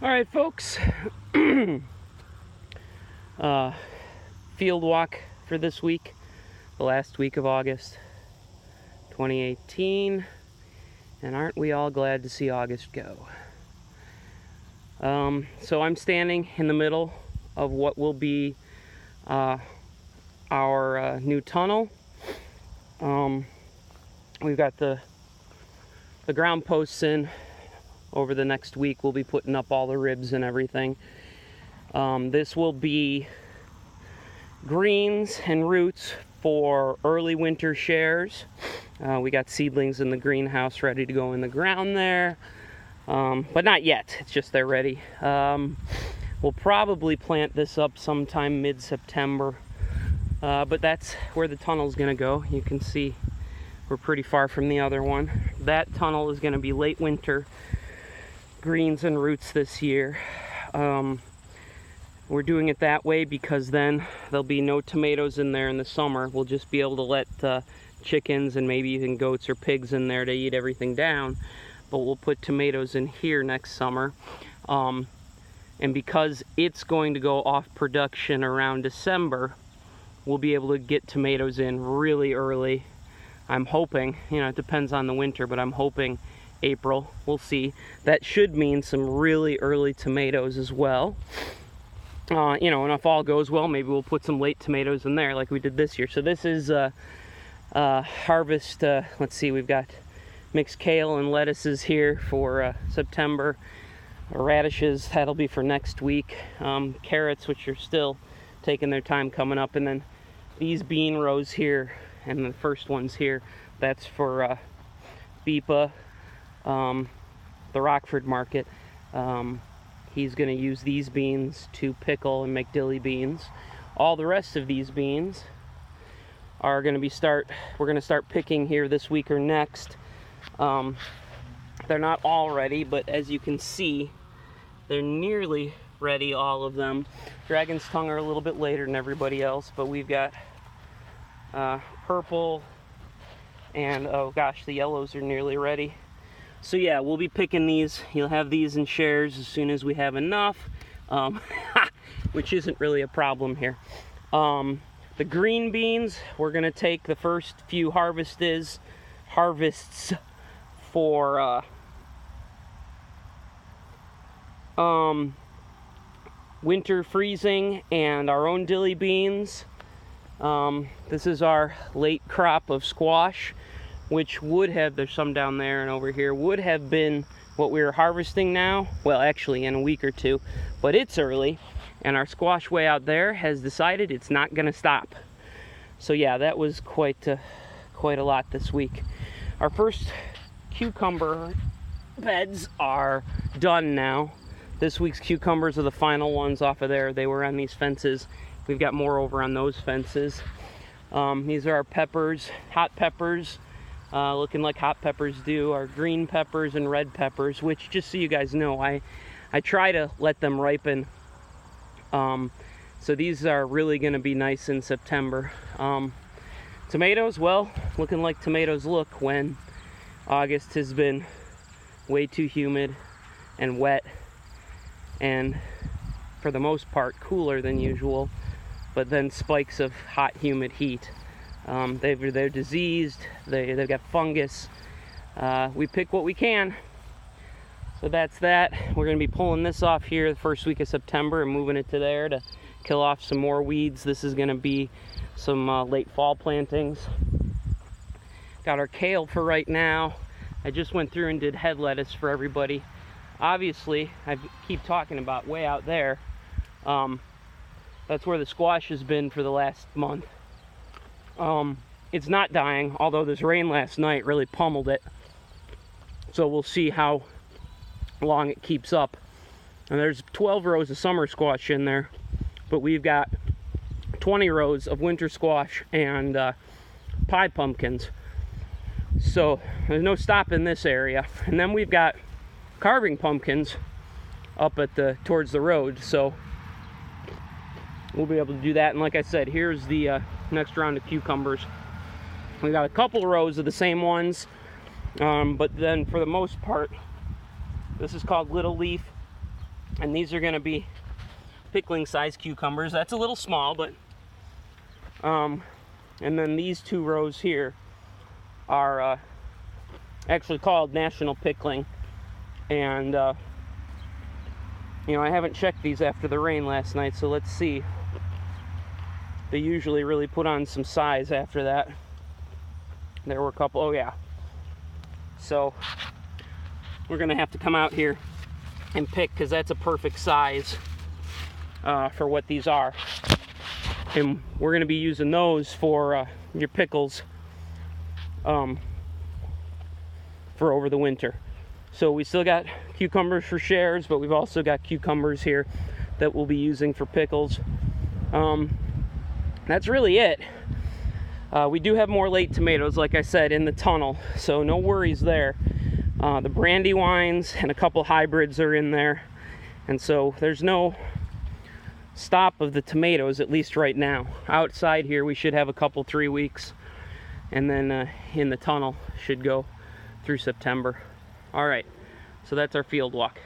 All right, folks. Field walk for this week, the last week of August 2018. And aren't we all glad to see August go? So I'm standing in the middle of what will be our new tunnel. We've got the ground posts in. Over the next week we'll be putting up all the ribs and everything. This will be greens and roots for early winter shares. We got seedlings in the greenhouse ready to go in the ground there, but not yet. It's just they're ready. We'll probably plant this up sometime mid-September, but that's where the tunnel's gonna go. You can see we're pretty far from the other one. That tunnel is gonna be late winter greens and roots this year. We're doing it that way because then there'll be no tomatoes in there in the summer. We'll just be able to let chickens and maybe even goats or pigs in there to eat everything down, but we'll put tomatoes in here next summer. And because it's going to go off production around December, we'll be able to get tomatoes in really early. I'm hoping, it depends on the winter, but I'm hoping April. We'll see. That should mean some really early tomatoes as well. And if all goes well, maybe we'll put some late tomatoes in there like we did this year. So this is harvest. Let's see, we've got mixed kale and lettuces here for September. Radishes, that'll be for next week. Carrots, which are still taking their time coming up. And then these bean rows here, and the first ones here, that's for Beepa. The Rockford market. He's going to use these beans to pickle and make dilly beans. All the rest of these beans are going to be we're going to start picking here this week or next. They're not all ready, but as you can see, they're nearly ready, all of them. Dragon's tongue are a little bit later than everybody else, but we've got purple and, oh gosh, the yellows are nearly ready. So yeah, we'll be picking these. You'll have these in shares as soon as we have enough, which isn't really a problem here. The green beans, we're gonna take the first few harvests for winter freezing and our own dilly beans. This is our late crop of squash, which would have, there's some down there and over here, would have been what we're harvesting now. Well, actually in a week or two, but it's early, and our squash way out there has decided it's not gonna stop. So yeah, that was quite a lot this week. Our first cucumber beds are done now. This week's cucumbers are the final ones off of there. They were on these fences. We've got more over on those fences. These are our peppers, hot peppers. Looking like hot peppers do, our green peppers and red peppers, which, just so you guys know, I try to let them ripen. So these are really going to be nice in September. Tomatoes, well, looking like tomatoes look when August has been way too humid and wet, and for the most part cooler than usual, but then spikes of hot, humid heat. They're diseased, they've got fungus. We pick what we can. So that's that. We're going to be pulling this off here the first week of September and moving it to there to kill off some more weeds. This is going to be some late fall plantings. Got our kale for right now. I just went through and did head lettuce for everybody. Obviously, I keep talking about way out there. That's where the squash has been for the last month. It's not dying, although this rain last night really pummeled it. So we'll see how long it keeps up. And there's 12 rows of summer squash in there, but we've got 20 rows of winter squash and pie pumpkins. So there's no stopping this area. And then we've got carving pumpkins up at towards the road. So we'll be able to do that. And like I said, here's the next round of cucumbers. We got a couple rows of the same ones, but then for the most part, this is called little leaf And these are going to be pickling size cucumbers. That's a little small, but and then these 2 rows here are actually called National Pickling. And you know, I haven't checked these after the rain last night, so let's see. They usually really put on some size after that. There were a couple, oh yeah. So we're gonna have to come out here and pick, because that's a perfect size for what these are. And we're gonna be using those for your pickles for over the winter. So we still got cucumbers for shares, but we've also got cucumbers here that we'll be using for pickles. That's really it. We do have more late tomatoes, like I said, in the tunnel, so no worries there. The Brandywines and a couple hybrids are in there, and so there's no stop of the tomatoes, at least right now. Outside here we should have a couple 3 weeks, and then in the tunnel should go through September. All right, so that's our field walk.